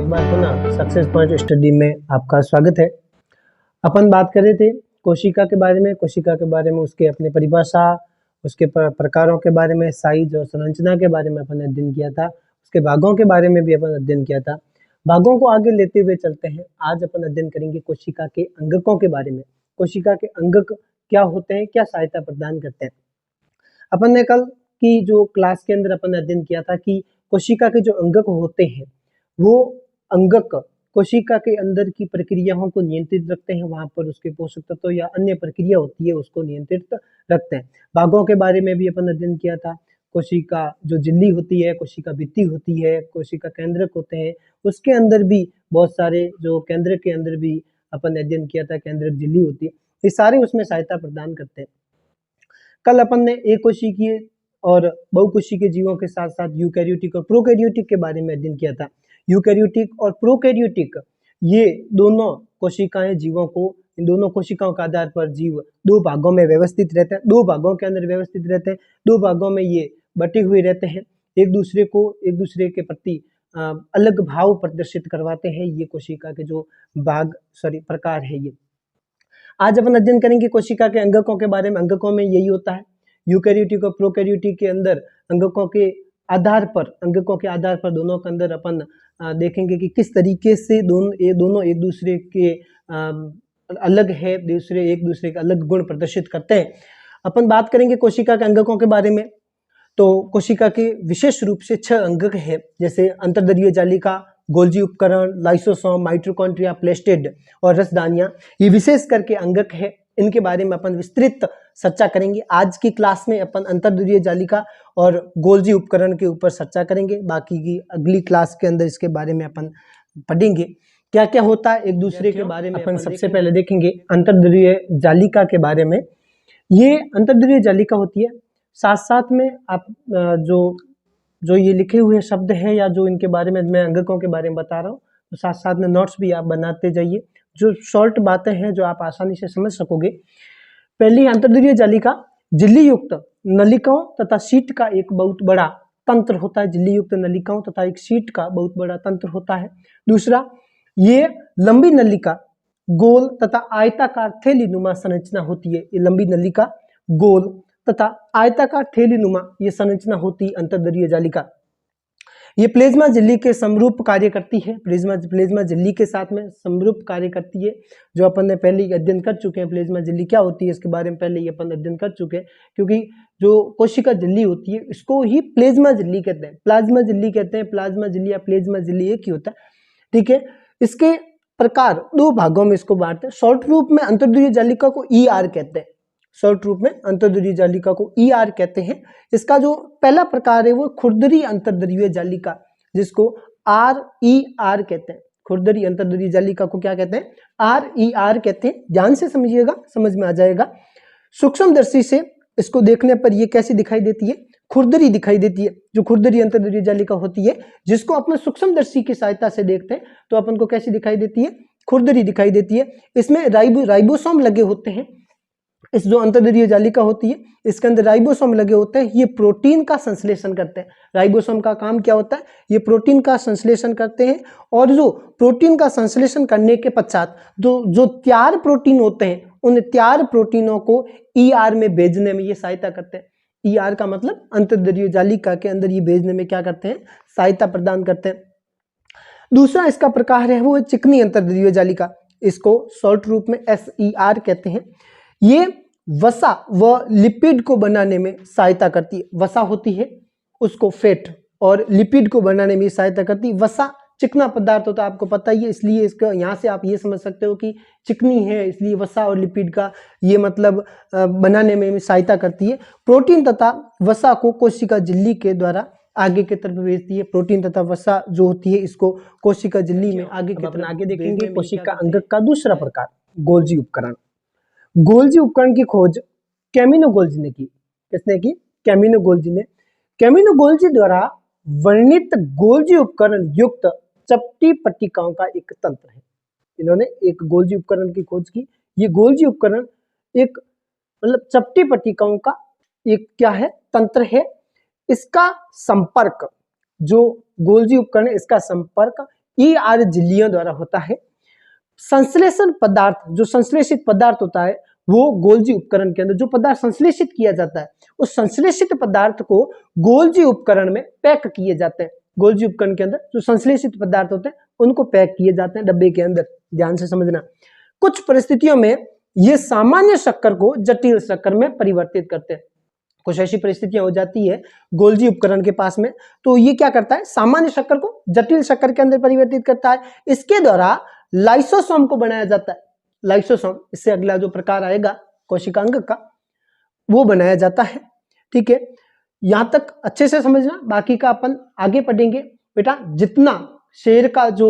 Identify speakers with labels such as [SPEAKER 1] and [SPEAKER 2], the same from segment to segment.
[SPEAKER 1] बार पुनः success point study में आपका स्वागत है। अपन बात कर रहे थे कोशिका के बारे में, उसके अपने परिभाषा, उसके प्रकारों के बारे में, साइज और संरचना के बारे में अपन अध्ययन किया था। उसके भागों के बारे में भी अपन अध्ययन किया था। भागों को आगे लेते हुए चलते हैं। आज अपन अध्ययन करेंगे कोशिका के अंगकों के बारे में। कोशिका के अंगक क्या होते हैं, क्या सहायता प्रदान करते हैं। अपन ने कल की जो क्लास के अंदर अपन अध्ययन किया था कि कोशिका के जो अंगक होते हैं वो अंगक कोशिका के अंदर की प्रक्रियाओं को नियंत्रित रखते हैं। वहां पर उसके पोषक तत्व या अन्य प्रक्रिया होती है उसको नियंत्रित रखते हैं। भागों के बारे में भी अपन अध्ययन किया था। कोशिका जो झिल्ली होती है, कोशिका भित्ति होती है, कोशिका केंद्रक होते हैं, उसके अंदर भी बहुत सारे जो केंद्रक के अंदर भी अपन अध्ययन किया था, केंद्रक झिल्ली होती है। ये सारे उसमें सहायता प्रदान करते हैं। कल अपन ने एक कोशिकीय और बहुकोशिकीय जीवों के साथ साथ यूकैरियोटिक और प्रोकैरियोटिक के बारे में अध्ययन किया था। यूकैरियोटिक और प्रोकैरियोटिक ये दोनों कोशिकाएं जीवों को, इन दोनों कोशिकाओं के आधार पर जीव दो भागों में व्यवस्थित रहते हैं, दो भागों के अंदर व्यवस्थित रहते हैं, दो भागों में ये बटे हुए रहते हैं। एक दूसरे के प्रति अलग भाव प्रदर्शित करवाते हैं। ये कोशिका के जो प्रकार है। ये आज अपन अध्ययन करेंगे कोशिका के अंगकों के बारे में। अंगकों में यही होता है। यूकैरियोटिक और प्रोकैरियोटिक के अंदर अंगकों के आधार पर दोनों के अंदर अपन देखेंगे कि किस तरीके से दोनों एक दूसरे के अलग है, एक दूसरे के अलग गुण प्रदर्शित करते हैं। अपन बात करेंगे कोशिका के अंगकों के बारे में। तो कोशिका के विशेष रूप से 6 अंगक है, जैसे अंतर्द्रव्यीय जालिका, गोल्जी उपकरण, लाइसोसोम, माइटोकॉन्ड्रिया, प्लेस्टिड और रसदानियां, ये विशेष करके अंगक है। इनके बारे में अपन विस्तृत चर्चा करेंगे। आज की क्लास में अपन अंतर्द्रव्यीय जालिका और गोल्जी उपकरण के ऊपर चर्चा करेंगे। बाकी की अगली क्लास के अंदर इसके बारे में अपन पढ़ेंगे क्या क्या होता है एक दूसरे के बारे में। अपन सबसे पहले देखेंगे अंतर्द्रव्यीय जालिका के बारे में। ये अंतर्द्रव्यीय जालिका होती है। साथ साथ में आप जो ये लिखे हुए शब्द हैं या जो इनके बारे में मैं अंगकों के बारे में बता रहा हूँ, तो साथ साथ में नोट्स भी आप बनाते जाइए, जो शॉर्ट बातें हैं जो आप आसानी से समझ सकोगे। पहली अंतर्द्रव्यीय जालिका झिल्ली युक्त नलिकाओं तथा शीट का एक बहुत बड़ा तंत्र होता है। झिल्ली युक्त नलिकाओं तथा एक शीट का बहुत बड़ा तंत्र होता है। दूसरा, ये लंबी नलिका गोल तथा आयताकार थैलीनुमा संरचना होती है। ये लंबी नलिका गोल तथा आयताकार थैलीनुमा ये संरचना होती है अंतर्द्रव्यीय जालिका। ये प्लेज्मा झिल्ली के समरूप कार्य करती है। प्लेज्मा झिल्ली के साथ में समरूप कार्य करती है, जो अपन ने पहले ही अध्ययन कर चुके हैं। प्लेज्मा झिल्ली क्या होती है इसके बारे में पहले ही अपन अध्ययन कर चुके हैं, क्योंकि जो कोशिका झिल्ली होती है इसको ही प्लेज्मा झिल्ली कहते हैं। प्लाज्मा झिल्ली कहते हैं। प्लाज्मा झिल्ली या प्लेज्मा झिल्ली एक ही होता है, ठीक है। इसके प्रकार दो भागों में इसको बांटते हैं। शॉर्ट रूप में अंतर्द्रव्यीय जालिका को ER कहते हैं। शॉर्ट रूप में अंतर्द्रव्यीय जालिका को ER कहते हैं। इसका जो पहला प्रकार है वो खुरदरी अंतर्द्रव्यीय जालिका, जिसको RER कहते हैं। खुरदरी अंतर्द्रव्यीय जालिका को क्या कहते हैं? RER कहते हैं। ध्यान से समझिएगा, समझ में आ जाएगा। सूक्ष्मदर्शी से इसको देखने पर ये कैसी दिखाई देती है? खुरदरी दिखाई देती है। जो खुरदरी अंतर्द्रव्यीय जालिका होती है, जिसको अपने सूक्ष्मदर्शी की सहायता से देखते हैं तो अपन को कैसी दिखाई देती है? खुरदरी दिखाई देती है। इसमें राइबोसोम लगे होते हैं। इस जो अंतर्द्रव्यीय जालिका होती है इसके अंदर राइबोसोम लगे होते हैं। ये प्रोटीन का संश्लेषण करते हैं। राइबोसोम का काम क्या होता है? ये प्रोटीन का संश्लेषण करते हैं। और जो प्रोटीन का संश्लेषण करने के पश्चात जो तैयार प्रोटीन होते हैं, उन तैयार प्रोटीनों को ER में भेजने में ये सहायता करते हैं। ER का मतलब अंतर्द्रव्यीय जालिका के अंदर ये भेजने में क्या करते हैं? सहायता प्रदान करते हैं। दूसरा इसका प्रकार है वो है चिकनी अंतर्द्रव्यीय जालिका। इसको शॉर्ट रूप में SER कहते हैं। ये वसा व लिपिड को बनाने में सहायता करती है। वसा होती है उसको फैट, और लिपिड को बनाने में सहायता करती है। वसा चिकना पदार्थ होता है, आपको पता ही है, इसलिए इसका यहाँ से आप ये समझ सकते हो कि चिकनी है, इसलिए वसा और लिपिड का ये मतलब बनाने में सहायता करती है। प्रोटीन तथा वसा को कोशिका झिल्ली के द्वारा आगे की तरफ भेजती है। प्रोटीन तथा वसा जो होती है इसको कोशिका झिल्ली में आगे की तरफ आगे देखेंगे। कोशिका अंगक का दूसरा प्रकार गोल्जी उपकरण। गोल्जी उपकरण की खोज कैमिनो गोल्जी ने की। किसने की? कैमिनो गोल्जी ने। कैमिनो गोल्जी द्वारा वर्णित गोल्जी उपकरण युक्त चपटी पट्टिकाओं का एक तंत्र है। इन्होंने एक गोल्जी उपकरण की खोज की। ये गोल्जी उपकरण एक मतलब चपटी पट्टिकाओं का एक क्या है? तंत्र है। इसका संपर्क, जो गोल्जी उपकरण है इसका संपर्क ER झिल्लियों द्वारा होता है। संश्लेषण पदार्थ, जो संश्लेषित पदार्थ होता है वो गोल्जी उपकरण के अंदर जो पदार्थ संश्लेषित किया जाता है उस संश्लेषित पदार्थ को गोल्जी उपकरण में पैक किए जाते हैं। गोल्जी उपकरण के अंदर जो संश्लेषित पदार्थ होते हैं उनको पैक किए जाते हैं डब्बे के अंदर। ध्यान से समझना। कुछ परिस्थितियों में ये सामान्य शक्कर को जटिल शक्कर में परिवर्तित करते हैं। कुछ ऐसी परिस्थितियां हो जाती है गोल्जी उपकरण के पास में, तो ये क्या करता है, सामान्य शक्कर को जटिल शक्कर के अंदर परिवर्तित करता है। इसके द्वारा लाइसोसोम को बनाया जाता है। लाइसोसोम, इससे अगला जो प्रकार आएगा कोशिकांग का, वो बनाया जाता है। ठीक है, यहां तक अच्छे से समझना, बाकी का अपन आगे पढ़ेंगे। बेटा जितना शेर का जो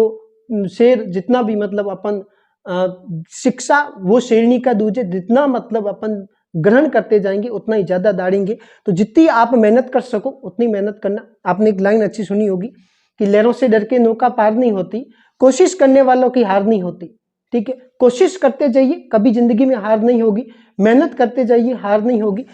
[SPEAKER 1] शेर जितना भी मतलब अपन शिक्षा वो शेरनी का दूजे, जितना मतलब अपन ग्रहण करते जाएंगे उतना ही ज्यादा दाढ़ेंगे। तो जितनी आप मेहनत कर सको उतनी मेहनत करना। आपने एक लाइन अच्छी सुनी होगी कि लहरों से डर के नौका पार नहीं होती, कोशिश करने वालों की हार नहीं होती। ठीक है, कोशिश करते जाइए, कभी जिंदगी में हार नहीं होगी, मेहनत करते जाइए, हार नहीं होगी।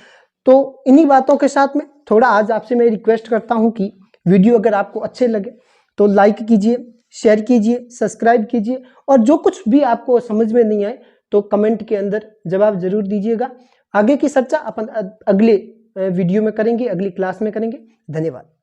[SPEAKER 1] तो इन्हीं बातों के साथ में थोड़ा आज आपसे मैं रिक्वेस्ट करता हूं कि वीडियो अगर आपको अच्छे लगे तो लाइक कीजिए, शेयर कीजिए, सब्सक्राइब कीजिए, और जो कुछ भी आपको समझ में नहीं आए तो कमेंट के अंदर जवाब जरूर दीजिएगा। आगे की चर्चा अपन अगले वीडियो में करेंगे, अगली क्लास में करेंगे। धन्यवाद।